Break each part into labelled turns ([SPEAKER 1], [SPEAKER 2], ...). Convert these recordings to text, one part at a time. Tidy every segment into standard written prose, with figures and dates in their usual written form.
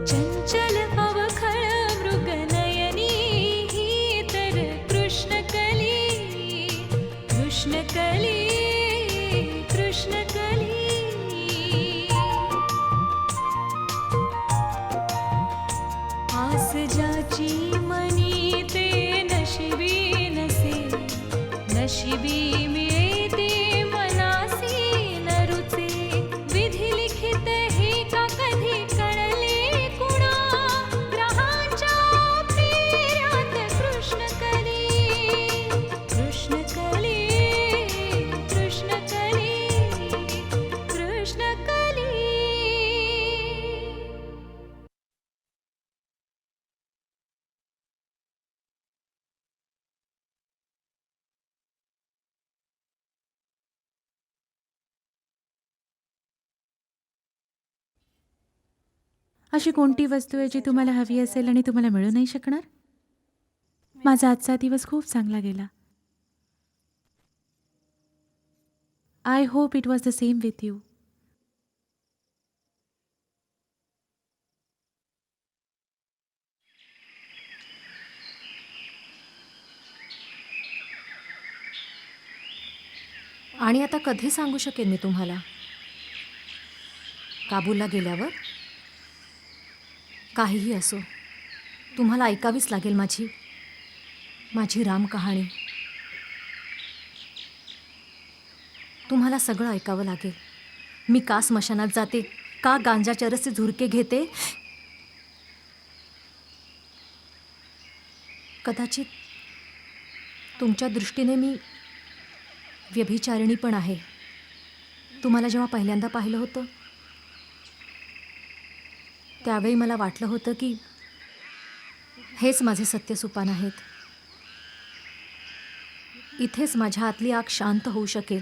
[SPEAKER 1] चंचल अवखळ मृगनयनी ही तर कृष्णकली कृष्णकली कृष्णकली. आस ज्याची मनी ते नशिबी नसे, नशिबी मिळते मनासी न रुचे. विधी लिखित हे का कधी कळले कुणा, ग्रहाच्या फेऱ्यात कृष्णकली कृष्णकली कृष्णकली कृष्णकली.
[SPEAKER 2] अशी कोणती वस्तू आहे जी तुम्हाला हवी असेल आणि तुम्हाला मिळू नाही शकणार? माझा आजचा दिवस खूप चांगला गेला. I hope it was the same with you.
[SPEAKER 3] आणि आता कधी सांगू शकेन मी तुम्हाला? काबूलला गेल्यावर? काहीही असो, तुम्हाला ऐकावीच लागेल माझी राम कहाणी. तुम्हाला सगळं ऐकावं लागेल. मी का स्मशानात जाते, का गांजाच्या रस्ते झुरके घेते. कदाचित तुमच्या दृष्टीने मी व्यभिचारिणी पण आहे. तुम्हाला जेव्हा पहिल्यांदा पाहिलं होतं त्यावेळी मला वाटलं होतं की हेच माझे सत्य सोपान आहेत. इथेच माझ्या आतली आग शांत होऊ शकेल.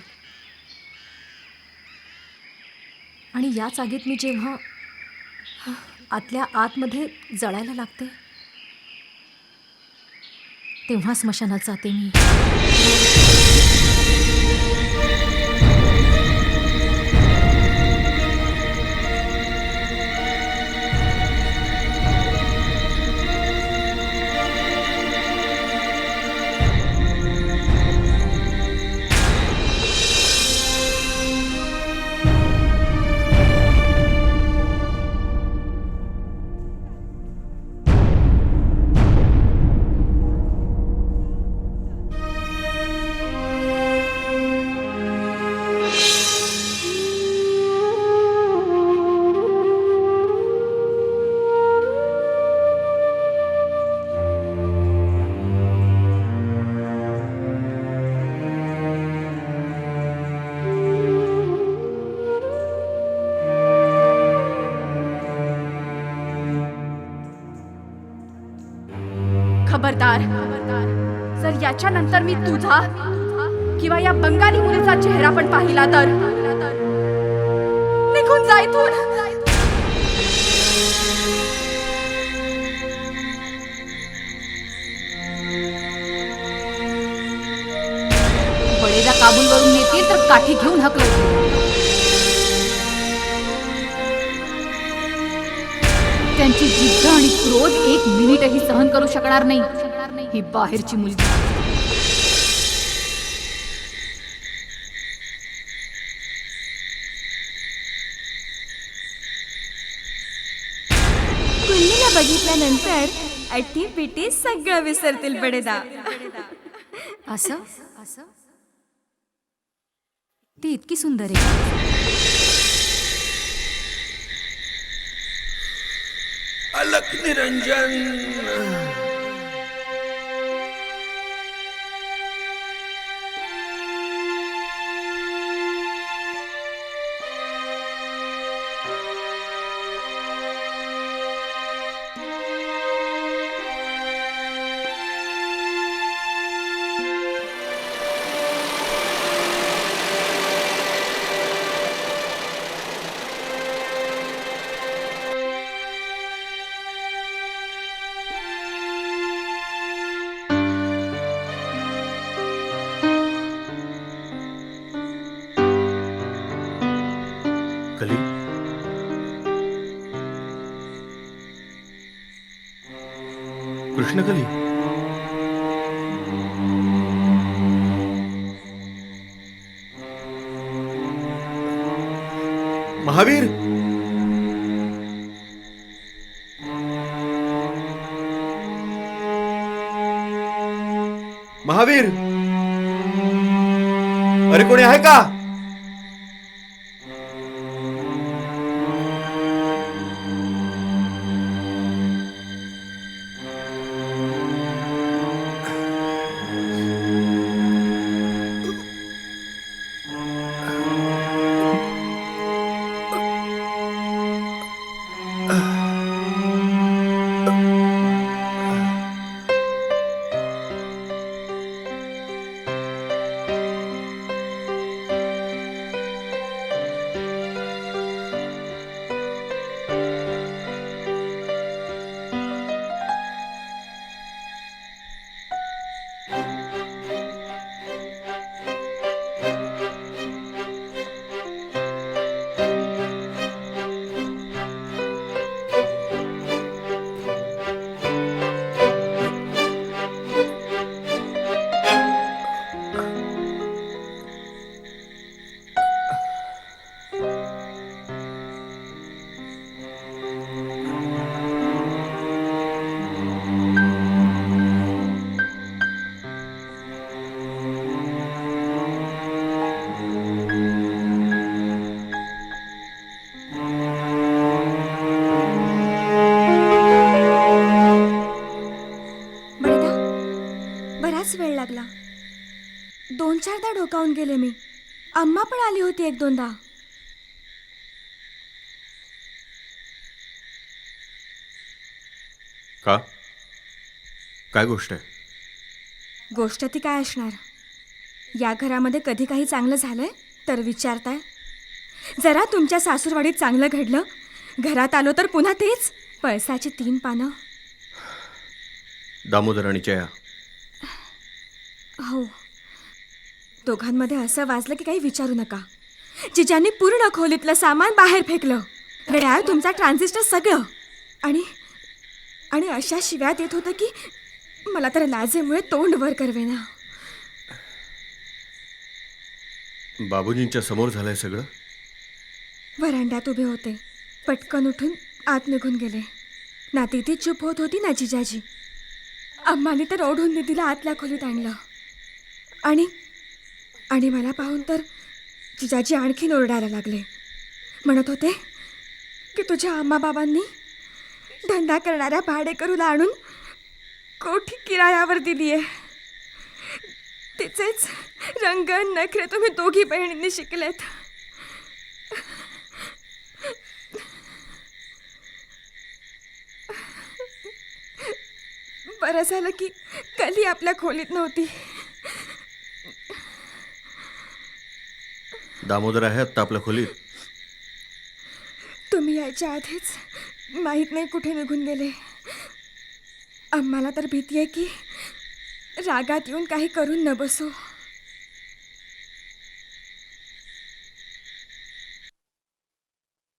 [SPEAKER 3] आणि याच आगीत मी जेव्हा आतल्या आतमध्ये जळायला लागते तेव्हा स्मशानात जाते मी.
[SPEAKER 4] खबरदार, जर याच्यानंतर मी तुझा किंवा या बंगाली मुलीचा चेहरा पण पाहिला तर निघून जा इथून. बडेदा काबूलवरून येतील तर काठी घेऊन हकलतील. त्यांची जिद्द आणि क्रोध एक मिनिटही सहन करू शकणार नाही ही बाहेरची मुलगी.
[SPEAKER 1] कुल्लीला बघितल्यानंतर अटी पिटी सगळं विसरतील बडेदा.
[SPEAKER 3] असं ती इतकी सुंदर आहे.
[SPEAKER 5] अलख निरंजन.
[SPEAKER 6] कली, कृष्णकली, महावीर, महावीर, अरे कोणी आहे का?
[SPEAKER 1] बराच वेळ लागला. 2-4दा डोकावून गेले मी. अम्मा पण आली होती 1-2दा.
[SPEAKER 6] का? काय गोष्ट आहे?
[SPEAKER 1] गोष्ट ती काय असणार? या घरामध्ये कधी काही चांगलं झालंय तर विचारताय? जरा तुमच्या सासूरवाडीत चांगलं घडलं, घरात आलो तर पुन्हा तेच पळसाची 3 पानं.
[SPEAKER 6] दामोदर आणि जया.
[SPEAKER 1] हो, दोघांमध्ये असं वाजलं की काही विचारू नका. जिजांनी पूर्ण खोलीतलं सामान बाहेर फेकलं, घड्याळ, तुमचा ट्रान्झिस्टर, सगळं. आणि आणि अशा शिव्या देत होतं की मला तर लाजेमुळे तोंड वर करवेना.
[SPEAKER 6] बाबूजींच्या समोर झालंय सगळं?
[SPEAKER 1] व्हरांड्यात उभे होते, पटकन उठून आत निघून गेले. ना ती चूप होत होती ना जिजाजी. अम्माने तर ओढून निधीला आतल्या खोलीत आणलं. आणि आणि मला पाहून तर जिजाजी आणखीन ओरडायला लागले. म्हणत होते की तुझ्या आम्हा बाबांनी धंदा करणाऱ्या भाडेकरूला आणून कोठी किरायावर दिली आहे. तिचेच रंग नखरे तुम्ही दोघी बहिणींनी शिकलेत. बरं झालं की कली आपल्या खोलीत नव्हती.
[SPEAKER 6] दामोदर आहे आत्ता आपल्या खोलीत?
[SPEAKER 1] तुम्ही यायच्या आधीच माहीत नाही कुठे निघून गेले. आम्हाला तर भीती आहे की रागात येऊन काही करून न बसू.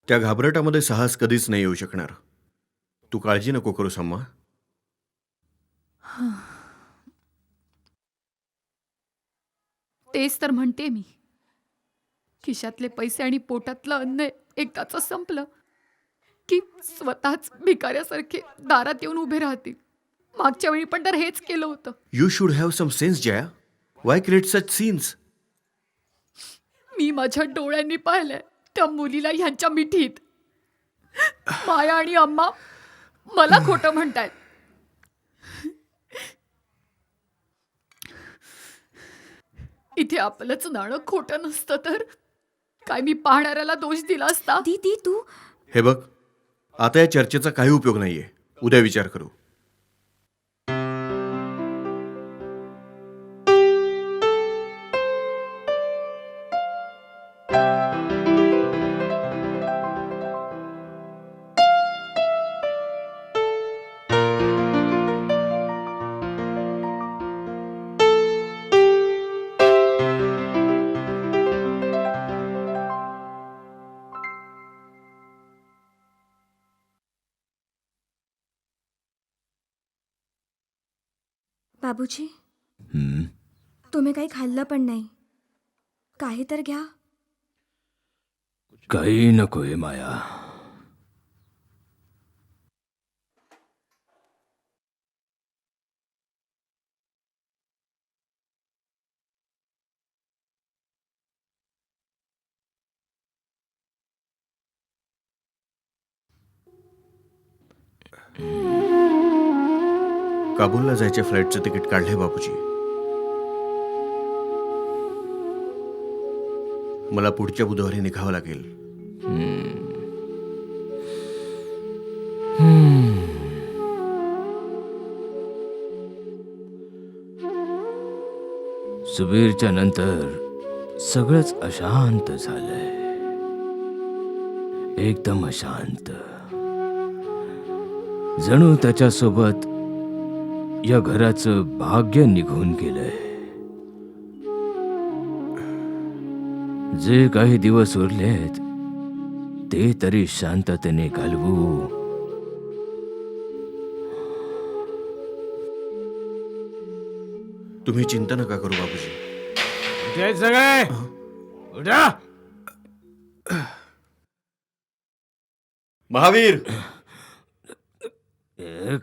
[SPEAKER 6] त्या घाबरटामध्ये साहस कधीच नाही येऊ शकणार. तू काळजी नको करूस अम्मा.
[SPEAKER 4] तेच तर म्हणते मी. खिशातले पैसे आणि पोटातलं अन्न एकदाच संपलं की स्वतःच भिकाऱ्यासारखे दारात येऊन उभे राहतील. मागच्या वेळी पण तर हेच केलं होतं.
[SPEAKER 6] You should have some sense Jaya. Why create such scenes?
[SPEAKER 4] मी माझ्या डोळ्यांनी पाहिलंय त्या मुलीला ह्यांच्या मिठीत. माया आणि अम्मा मला खोटं म्हणतायत. इथे आपलंच नाणं खोटं नसतं तर काय मी पाहणाऱ्याला दोष दिला असता?
[SPEAKER 1] दीदी तू
[SPEAKER 6] हे बघ, आता या चर्चेचा काही उपयोग नाहीये. उद्या विचार करू.
[SPEAKER 1] बाबूजी
[SPEAKER 7] हं?
[SPEAKER 1] तुम्ही काही खाल्लं पण नाही. काही तर घ्या.
[SPEAKER 7] काही नकोय माया.
[SPEAKER 6] काबूलला जायच्या फ्लाईटचं तिकीट काढलंय बाबूजी. मला पुढच्या बुधवारी निघावं लागेल.
[SPEAKER 7] सुबीरच्या नंतर सगळंच अशांत झालंय. एकदम अशांत. जणू त्याच्यासोबत या घराचं भाग्य निघून गेलंय. जे काही दिवस उरलेत ते तरी शांततेने घालवू.
[SPEAKER 6] तुम्ही चिंता नका करू बाबूजी.
[SPEAKER 7] ते सगळे उठा.
[SPEAKER 6] महावीर,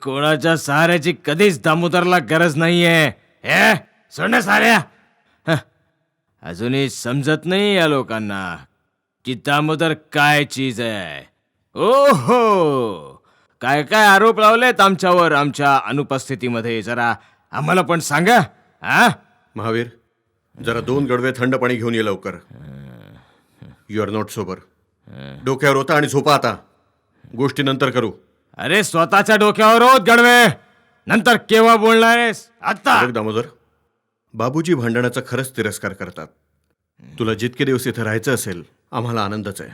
[SPEAKER 7] कोणाच्या सहाऱ्याची कधीच दामोदरला गरज नाहीये. हे सोड साऱ्या. अजूनही समजत नाही या लोकांना की दामोदर काय चीज आहे. ओहो, काय काय आरोप लावलेत आमच्यावर आमच्या अनुपस्थितीमध्ये. जरा आम्हाला पण सांगा. हा
[SPEAKER 6] महावीर, जरा 2 गडवे थंड पाणी घेऊन ये लवकर. You are not sober. डोक्यावर होता आणि झोपा आता. गोष्टी नंतर करू.
[SPEAKER 7] अरे स्वतःच्या डोक्यावर होत गडवे. नंतर केव्हा बोलणार आहेस? आता.
[SPEAKER 6] बघ दामोदर, बाबूजी भांडणाचा खरंच तिरस्कार करतात. तुला जितके दिवस इथं राहायचं असेल आम्हाला आनंदच आहे.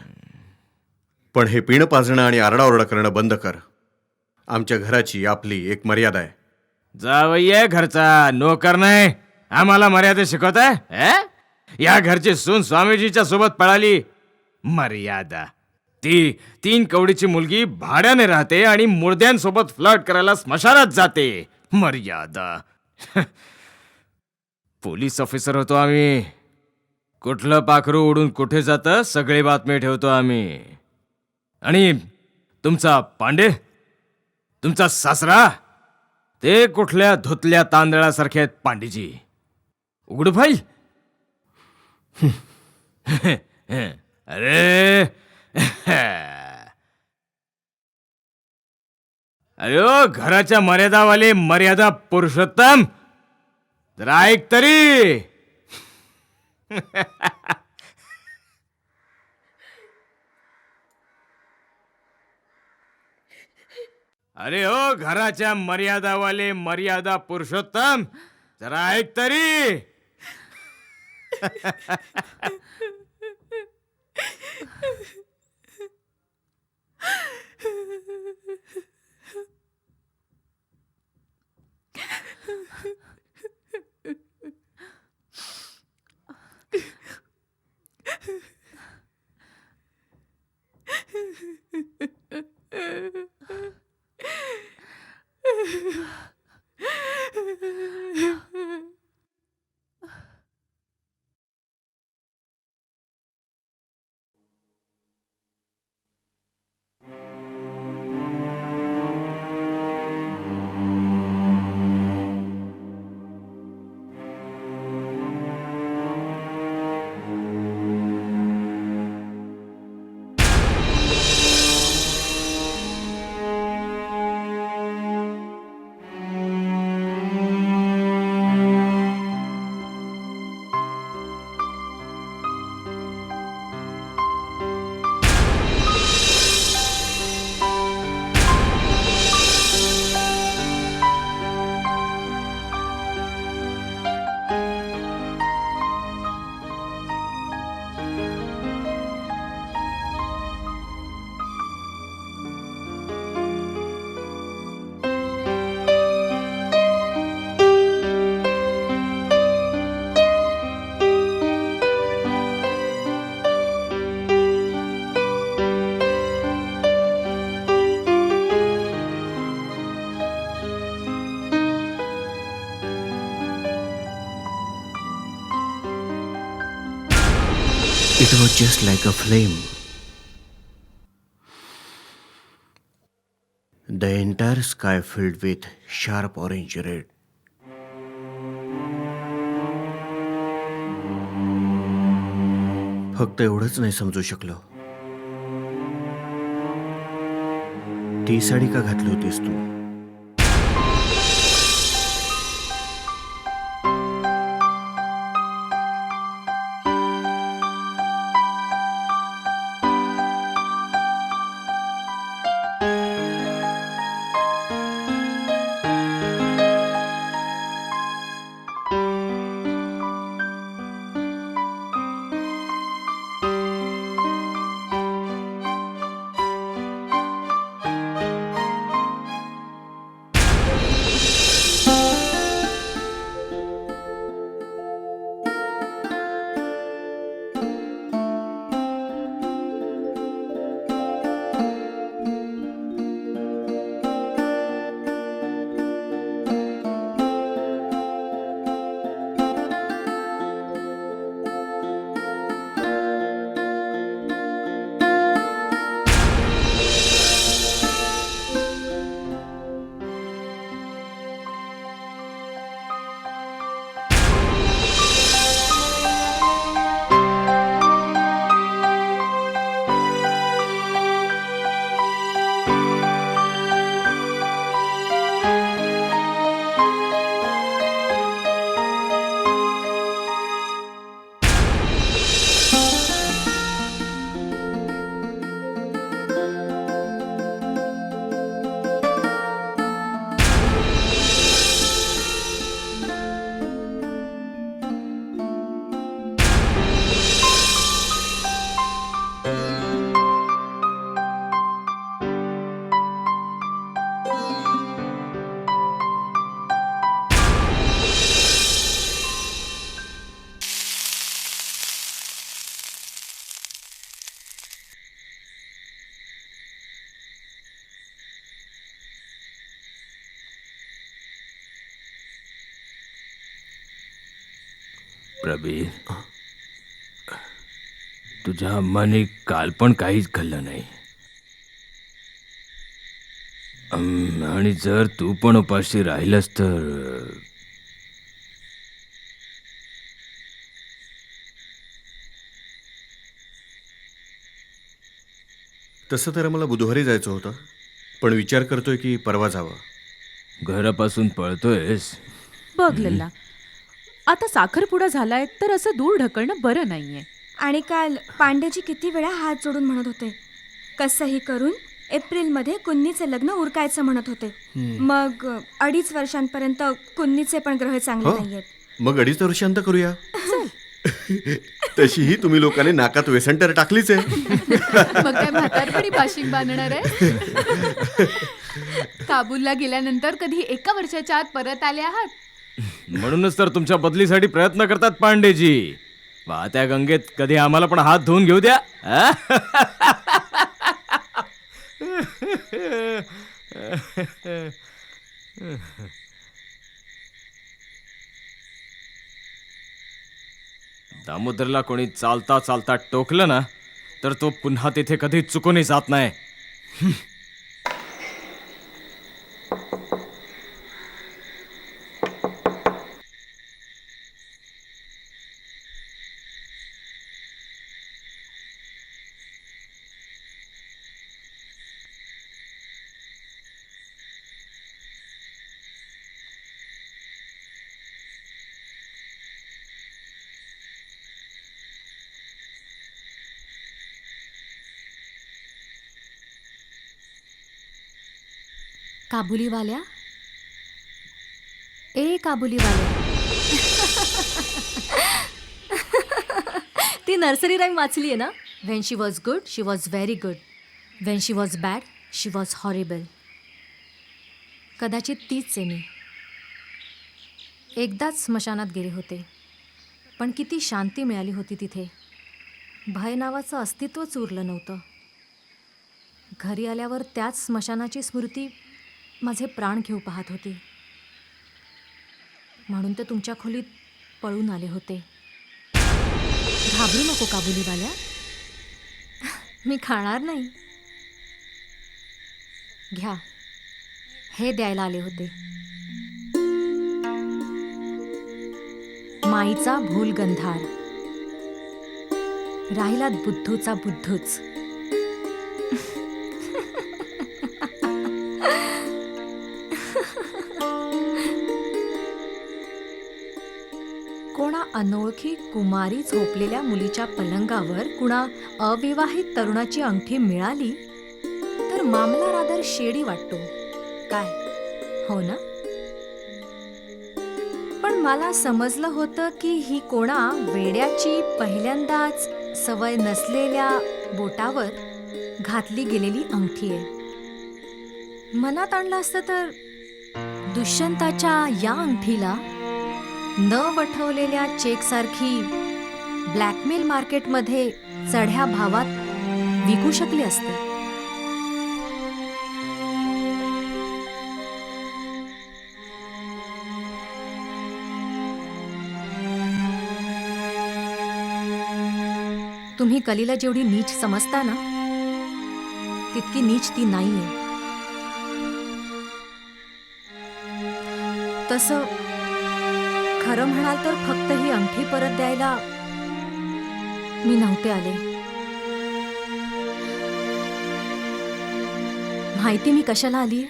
[SPEAKER 6] पण हे पिणं पाजणं आणि आरडाओरडा करणं बंद कर. आमच्या घराची आपली एक मर्यादा आहे.
[SPEAKER 7] जावई घरचा, नोकर नाही. आम्हाला मर्यादा शिकवत आहे. या घरची सून स्वामीजीच्या सोबत पळाली. मर्यादा? ती 3 कवडीची मुलगी भाड्याने राहते आणि मुर्द्यांसोबत फ्लर्ट करायला स्मशानात जाते. मर्यादा? पोलीस ऑफिसर होतो आम्ही. कुठलं पाखरू उडून कुठे जातं सगळी बातमी ठेवतो आम्ही. आणि तुमचा पांडे, तुमचा सासरा, ते कुठल्या धुतल्या तांदळासारखे आहेत पांडेजी. उघडू फाईल. अरे अरे ओ घराच्या मर्यादावाले मर्यादा पुरुषोत्तम, जरा ऐक तरी. अरे ओ घराच्या मर्यादावाले मर्यादा पुरुषोत्तम, जरा ऐक तरी.
[SPEAKER 6] It was just like a flame. The entire sky filled with sharp orange red. फक्त एवढंच नाही समजू शकलो. ती साडी का घातली होतीस तू?
[SPEAKER 7] प्रबीर, तुझ्या अम्माने काल पण काहीच खाल्लं नाही. आणि जर तू पण उपाशी राहिलंस तर
[SPEAKER 6] तसं तर मला बुधवारी जायचं होतं, पण विचार करतोय की परवा जावं.
[SPEAKER 7] घरापासून पळतोयस?
[SPEAKER 2] बघ लल्ला, आता साखरपुडा झालाय तर असं दूर ढकलणं बरं नाहीये.
[SPEAKER 1] आणि काल पांडेजी किती वेळा हात जोडून म्हणत होते कसंही करून एप्रिलमध्ये कुन्नीचे लग्न उरकायचं म्हणत होते. मग 2.5 वर्षांपर्यंत कुन्नीचे पण ग्रह चांगले
[SPEAKER 6] हो.
[SPEAKER 1] नाहीयेत.
[SPEAKER 6] मग 2.5 वर्षांत करूया. तशीही तुम्ही लोकांनी नाकात वेसंटर टाकलीच आहे.
[SPEAKER 4] मग काय म्हातारपणी पाशिंग बांधणार आहे? काबूलला गेल्यानंतर कधी एका वर्षाच्या आत परत आले आहात?
[SPEAKER 7] म्हणूनच तर तुमच्या बदलीसाठी प्रयत्न करतात पांडेजी. वाहत्या गंगेत कधी आम्हाला पण हात धुवून घेऊ द्या. आ? दामोदरला कोणी चालता चालता टोकलं ना तर तो पुन्हा तिथे कधी चुकूनही जात नाही.
[SPEAKER 3] काबुलीवाल्या, ए काबुलीवाल्या. ती नर्सरी राईम वाचली आहे ना? When she was good she was very good, when she was bad she was horrible. कदाचित तीच आहे मी. एकदाच स्मशानात गेले होते, पण किती शांती मिळाली होती तिथे. भय नावाचं अस्तित्वच उरलं नव्हतं. घरी आल्यावर त्याच स्मशानाची स्मृती माझे प्राण घेऊ पाहत होती. म्हणून ते तुमच्या खोलीत पळून आले होते. घाबरू नको काबुलीवाल्या. मी खाणार नाही. घ्या, हे द्यायला आले होते. माईचा भूल गंधार. राहिलात बुद्धूचा बुद्धूच. कोणा अनोळखी कुमारी झोपलेल्या मुलीच्या पलंगावर कुणा अविवाहित तरुणाची अंगठी मिळाली तर मामला रादर शेडी वाटतो काय, हो ना? पण मला समजलं होतं की ही कोणा वेड्याची पहिल्यांदाच सवय नसलेल्या बोटावर घातली गेलेली अंगठी आहे. मनात आणलं असतं तर दुष्यंताच्या या अंगठीला न वठवलेल्या चेकसारखी ब्लॅकमेल मार्केटमध्ये चढ्या भावात विकू शकली असते. तुम्ही कलीला जेवढी नीच समजता ना, तितकी नीच ती नाहीये. तसं खरं म्हणाल तर फक्त ही अंगठी परत द्यायला मी नव्हते आले. माहिती मी कशाला आलीये?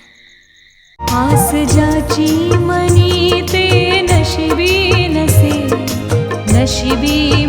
[SPEAKER 8] आस ज्याची मनी ते नशिबी नसे, नशिबी